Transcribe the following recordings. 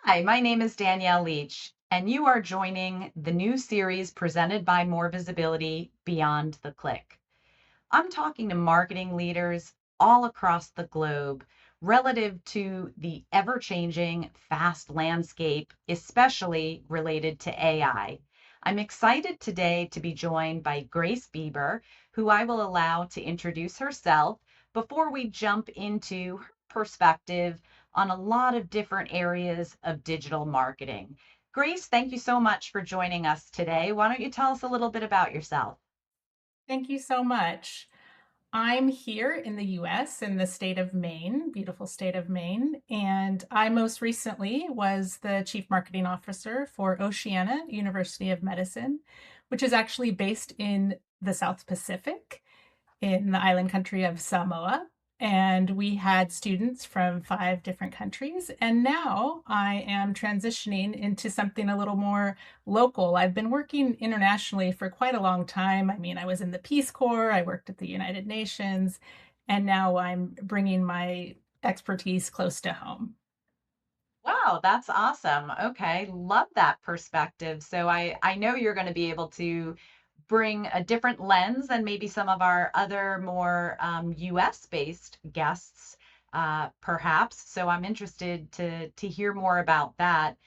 Hi, my name is Danielle Leitch, and you are joining the new series presented by More Visibility Beyond the Click. I'm talking to marketing leaders all across the globe relative to the ever changing, fast landscape, especially related to AI. I'm excited today to be joined by Grace Beber, who I will allow to introduce herself before we jump into her perspective on a lot of different areas of digital marketing. Grace, thank you so much for joining us today. Why don't you tell us a little bit about yourself? Thank you so much. I'm here in the US in the state of Maine, beautiful state of Maine, and I most recently was the Chief Marketing Officer for Oceana University of Medicine, which is actually based in the South Pacific in the island country of Samoa. And we had students from 5 different countries. And now I am transitioning into something a little more local. I've been working internationally for quite a long time. I mean, I was in the Peace Corps, I worked at the United Nations, and now I'm bringing my expertise close to home. Wow, that's awesome. Okay, love that perspective. So I know you're going to be able to bring a different lens than maybe some of our other more US based guests, perhaps. So I'm interested to hear more about that,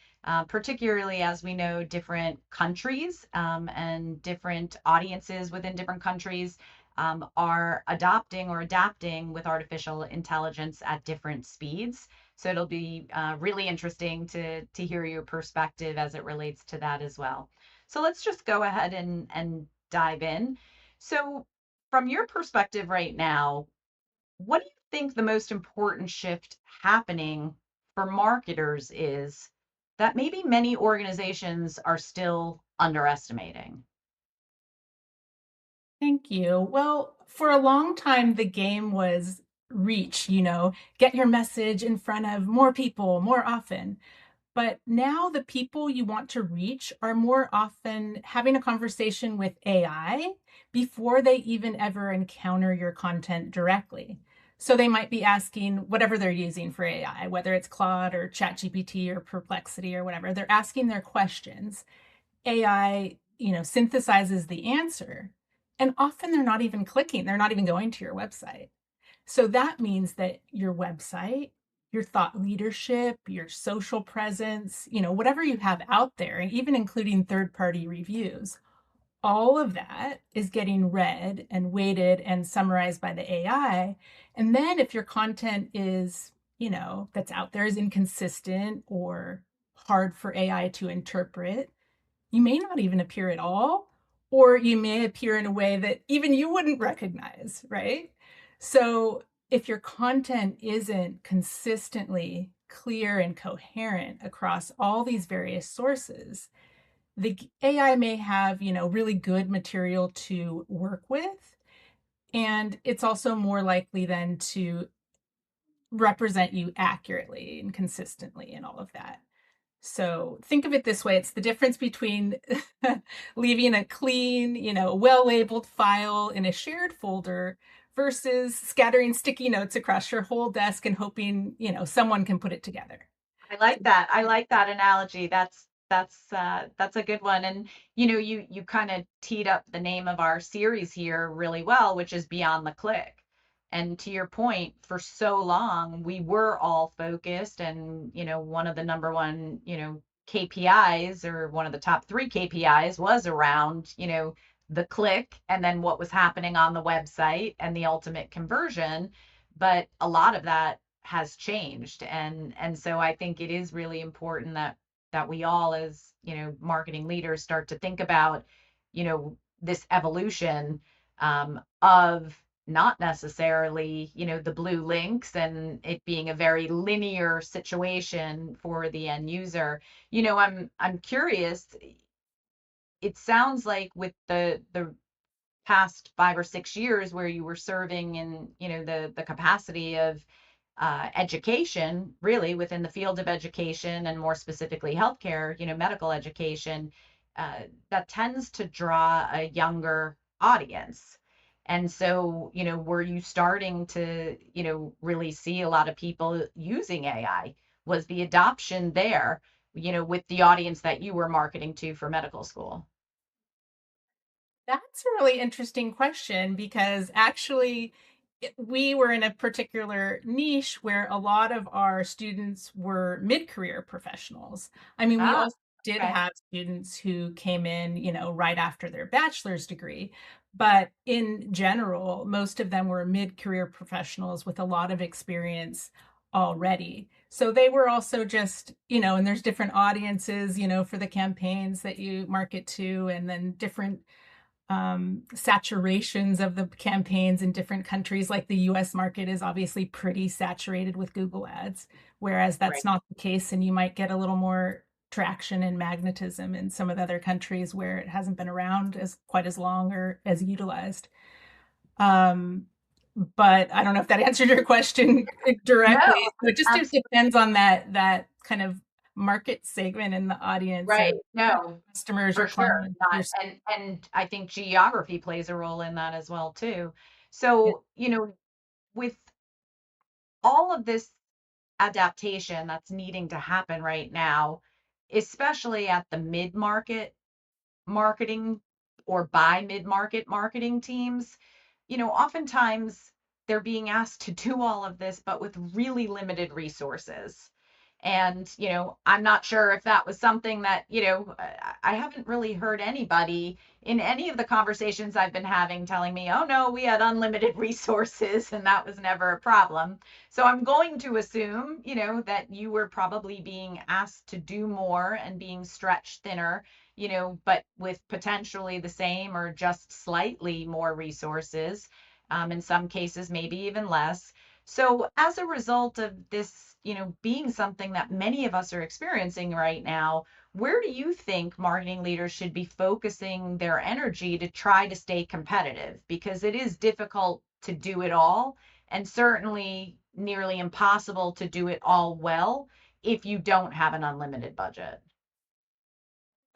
particularly as we know different countries and different audiences within different countries are adopting or adapting with artificial intelligence at different speeds. So it'll be really interesting to hear your perspective as it relates to that as well. So let's just go ahead and dive in. So from your perspective right now, what do you think the most important shift happening for marketers is that maybe many organizations are still underestimating? Thank you. Well, for a long time, the game was reach, get your message in front of more people more often. But now the people you want to reach are more often having a conversation with AI before they even ever encounter your content directly. So they might be asking whatever they're using for AI, whether it's Claude or ChatGPT or Perplexity or whatever, they're asking their questions. AI, synthesizes the answer. And often they're not even clicking, they're not even going to your website. So that means that your website, your thought leadership, your social presence, whatever you have out there, and even including third party reviews, all of that is getting read and weighted and summarized by the AI. And then if your content is, that's out there is inconsistent or hard for AI to interpret, you may not even appear at all, or you may appear in a way that even you wouldn't recognize, right? So if your content isn't consistently clear and coherent across all these various sources, the AI may have, really good material to work with. And it's also more likely then to represent you accurately and consistently and all of that. So think of it this way, it's the difference between leaving a clean, well labeled file in a shared folder versus scattering sticky notes across your whole desk and hoping, someone can put it together. I like that. I like that analogy. That's a good one. And you kind of teed up the name of our series here really well, which is Beyond the Click. And to your point, for so long we were all focused and one of the number one, KPIs or one of the top three KPIs was around, the click and then what was happening on the website and the ultimate conversion. But a lot of that has changed, and so I think it is really important that we all as marketing leaders start to think about this evolution of not necessarily the blue links and it being a very linear situation for the end user. I'm curious. It sounds like with the past 5 or 6 years where you were serving in the capacity of education, really within the field of education and more specifically healthcare, medical education, that tends to draw a younger audience. And so, were you starting to, really see a lot of people using AI Was the adoption there, with the audience that you were marketing to for medical school? That's a really interesting question because actually we were in a particular niche where a lot of our students were mid-career professionals. I mean, we Ah, also did okay. have students who came in, right after their bachelor's degree, but in general, most of them were mid-career professionals with a lot of experience already. So they were also just, and there's different audiences, for the campaigns that you market to, and then different saturations of the campaigns in different countries. Like the US market is obviously pretty saturated with Google ads, whereas that's Right. not the case. And you might get a little more traction and magnetism in some of the other countries where it hasn't been around as quite as long or as utilized. Um, but I don't know if that answered your question No, directly. So it just absolutely. depends on that kind of market segment in the audience Right. of No, customers or for sure. clients. Not, and I think geography plays a role in that as well too. So, with all of this adaptation that's needing to happen right now, especially at the mid-market marketing or by mid-market marketing teams, oftentimes they're being asked to do all of this, but with really limited resources. And, I'm not sure if that was something that, I haven't really heard anybody in any of the conversations I've been having telling me, oh no, we had unlimited resources and that was never a problem. So I'm going to assume, that you were probably being asked to do more and being stretched thinner, but with potentially the same or just slightly more resources, in some cases, maybe even less. So, as a result of this, being something that many of us are experiencing right now, where do you think marketing leaders should be focusing their energy to try to stay competitive? Because it is difficult to do it all, and certainly nearly impossible to do it all well if you don't have an unlimited budget.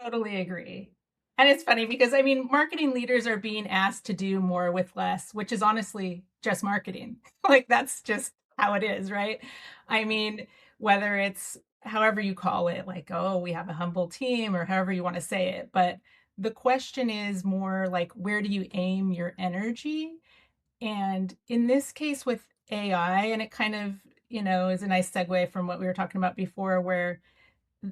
Totally agree. And it's funny because I mean, marketing leaders are being asked to do more with less, which is honestly just marketing. Like that's just how it is, right? I mean, whether it's however you call it, like, oh, we have a humble team or however you want to say it. But the question is more like, where do you aim your energy? And in this case with AI, and it kind of, is a nice segue from what we were talking about before, where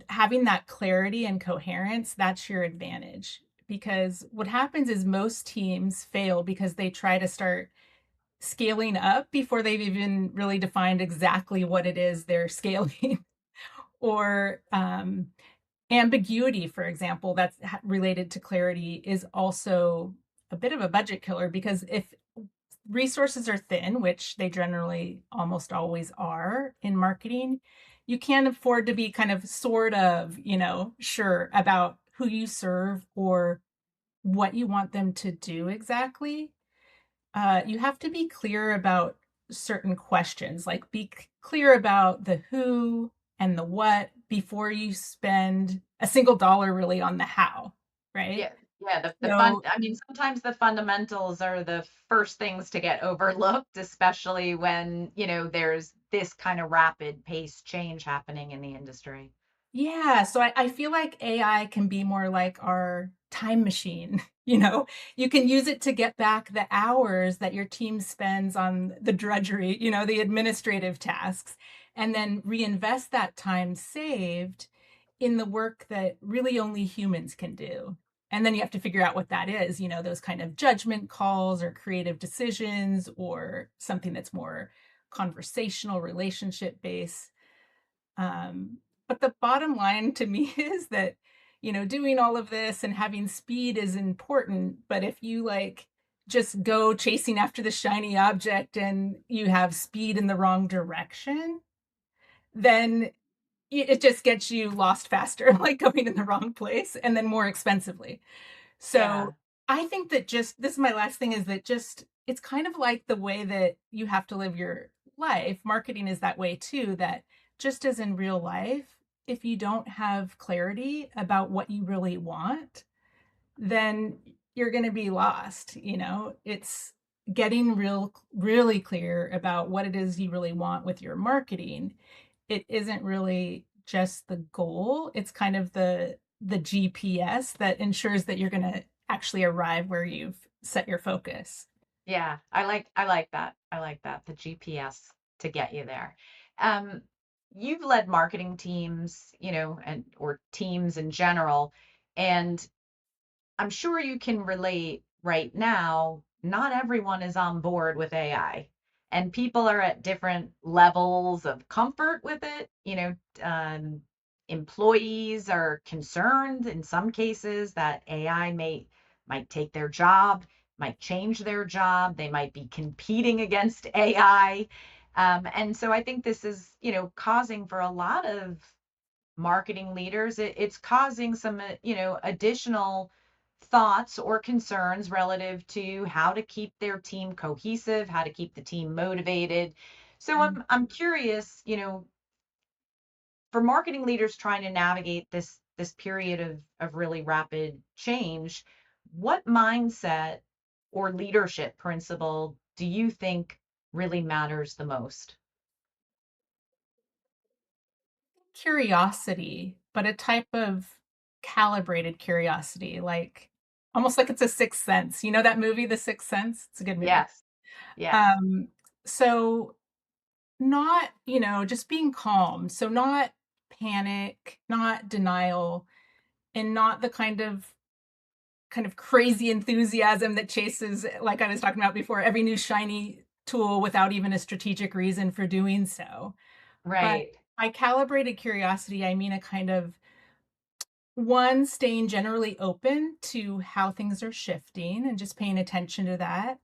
having that clarity and coherence, that's your advantage. Because what happens is most teams fail because they try to start scaling up before they've even really defined exactly what it is they're scaling. Or ambiguity, for example, that's related to clarity, is also a bit of a budget killer because if resources are thin, which they generally almost always are in marketing, you can't afford to be kind of sort of, sure about who you serve or what you want them to do exactly. You have to be clear about certain questions, like clear about the who and the what before you spend a single dollar really on the how, right? Yeah, yeah, So I mean, sometimes the fundamentals are the first things to get overlooked, especially when, there's this kind of rapid pace change happening in the industry. yeah, so I feel like AI can be more like our time machine. You can use it to get back the hours that your team spends on the drudgery, the administrative tasks, and then reinvest that time saved in the work that really only humans can do. And then you have to figure out what that is, those kind of judgment calls or creative decisions or something that's more conversational, relationship based. Um, but the bottom line to me is that, doing all of this and having speed is important. But if you like just go chasing after the shiny object and you have speed in the wrong direction, then it just gets you lost faster, like going in the wrong place and then more expensively. So Yeah. I think that just this is my last thing is that just it's kind of like the way that you have to live your life. Marketing is that way too, that just as in real life, if you don't have clarity about what you really want, then you're going to be lost. It's getting really clear about what it is you really want with your marketing it isn't really just the goal. It's kind of the GPS that ensures that you're going to actually arrive where you've set your focus. Yeah, I like that. I like that. The GPS to get you there. Um, you've led marketing teams, and or teams in general, and I'm sure you can relate right now, not everyone is on board with AI, and people are at different levels of comfort with it. Employees are concerned in some cases that AI might take their job, might change their job, they might be competing against AI. And so I think this is, causing for a lot of marketing leaders, it's causing some, additional thoughts or concerns relative to how to keep their team cohesive, how to keep the team motivated. So I'm curious, for marketing leaders trying to navigate this period of really rapid change, what mindset or leadership principle do you think really matters the most? Curiosity, but a type of calibrated curiosity, like almost like it's a sixth sense. You know that movie, The Sixth Sense? It's a good movie. Yes. Yes. Um, so not, just being calm. So not panic, not denial, and not the kind of crazy enthusiasm that chases, like I was talking about before, every new shiny tool without even a strategic reason for doing so. But Right. by calibrated curiosity, I mean a kind of one, staying generally open to how things are shifting and just paying attention to that.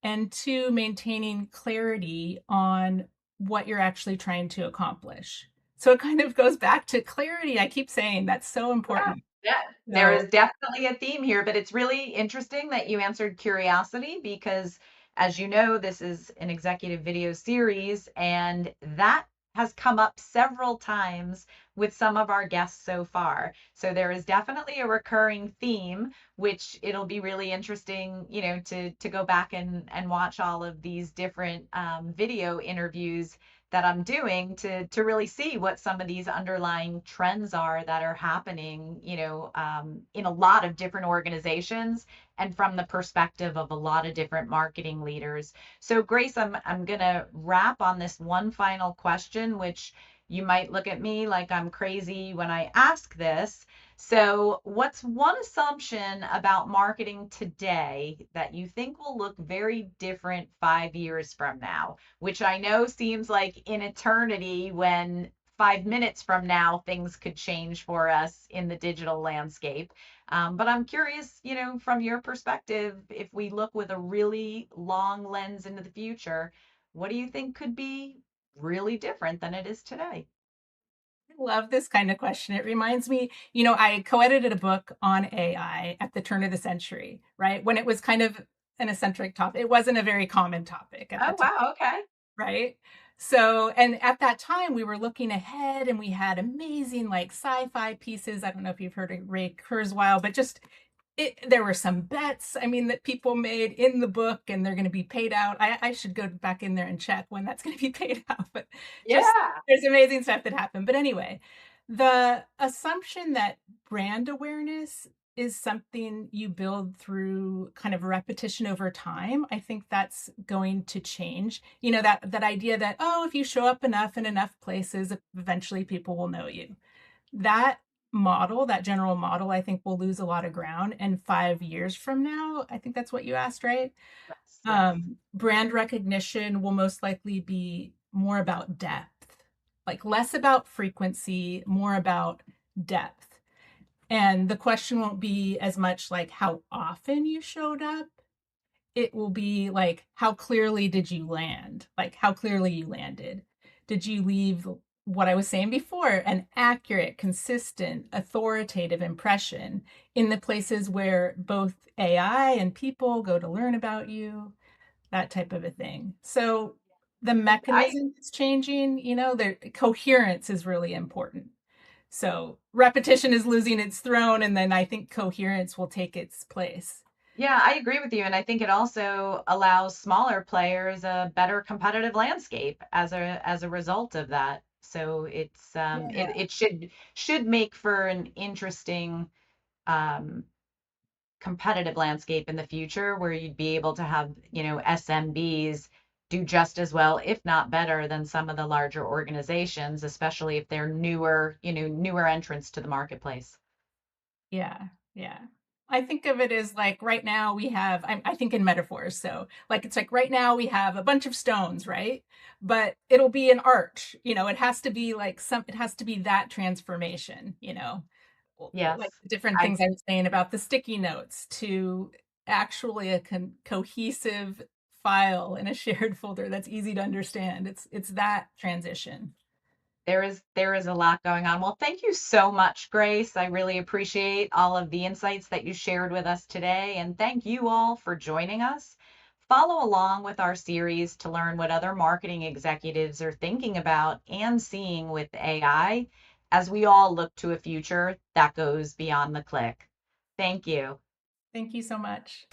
And two, maintaining clarity on what you're actually trying to accomplish. So it kind of goes back to clarity. I keep saying that's so Yeah, important. yeah. There So is definitely a theme here, but it's really interesting that you answered curiosity because, as you know, this is an executive video series, and that has come up several times with some of our guests so far. So there is definitely a recurring theme, which it'll be really interesting, to go back and watch all of these different video interviews that I'm doing to really see what some of these underlying trends are that are happening, in a lot of different organizations and from the perspective of a lot of different marketing leaders. So, Grace, I'm gonna wrap on this one final question, which you might look at me like I'm crazy when I ask this. So, what's one assumption about marketing today that you think will look very different 5 years from now? Which I know seems like an eternity when 5 minutes from now things could change for us in the digital landscape. But I'm curious, from your perspective, if we look with a really long lens into the future, what do you think could be really different than it is today? I love this kind of question. It reminds me, I co-edited a book on AI at the turn of the century, right? When it was kind of an eccentric topic. It wasn't a very common topic at the Oh, time, wow. Okay. right? So, and at that time, we were looking ahead and we had amazing like sci-fi pieces. I don't know if you've heard of Ray Kurzweil, but just there were some bets, I mean, that people made in the book and they're going to be paid out. I should go back in there and check when that's going to be paid out, but just Yeah. there's amazing stuff that happened. But anyway, the assumption that brand awareness is something you build through kind of repetition over time, I think that's going to change. That idea that, oh, if you show up enough in enough places, eventually people will know you. That model, that general model, I think will lose a lot of ground. And 5 years from now, I think that's what you asked, right? Yes. Yes. Brand recognition will most likely be more about depth, like less about frequency, more about depth. And the question won't be as much like how often you showed up. It will be like, how clearly did you land? Like, how clearly you landed. Did you leave what I was saying before, an accurate, consistent, authoritative impression in the places where both AI and people go to learn about you, that type of a thing. So the I mechanism is changing, their coherence is really important. So repetition is losing its throne, and then I think coherence will take its place. Yeah, I agree with you. And I think it also allows smaller players a better competitive landscape as a result of that. So Yeah. it should make for an interesting um, competitive landscape in the future where you'd be able to have, SMBs do just as well, if not better, than some of the larger organizations, especially if they're newer entrants to the marketplace. Yeah, yeah. I think of it as like right now we have, I think in metaphors. So, like, it's like right now we have a bunch of stones, right? But it'll be an arch, it has to be like it has to be that transformation, like Yes. the different I things I was saying about the sticky notes to actually a cohesive file in a shared folder that's easy to understand. It's that transition. there is a lot going on. Well, thank you so much, Grace. I really appreciate all of the insights that you shared with us today, and thank you all for joining us. Follow along with our series to learn what other marketing executives are thinking about and seeing with AI as we all look to a future that goes beyond the click. Thank you. Thank you so much.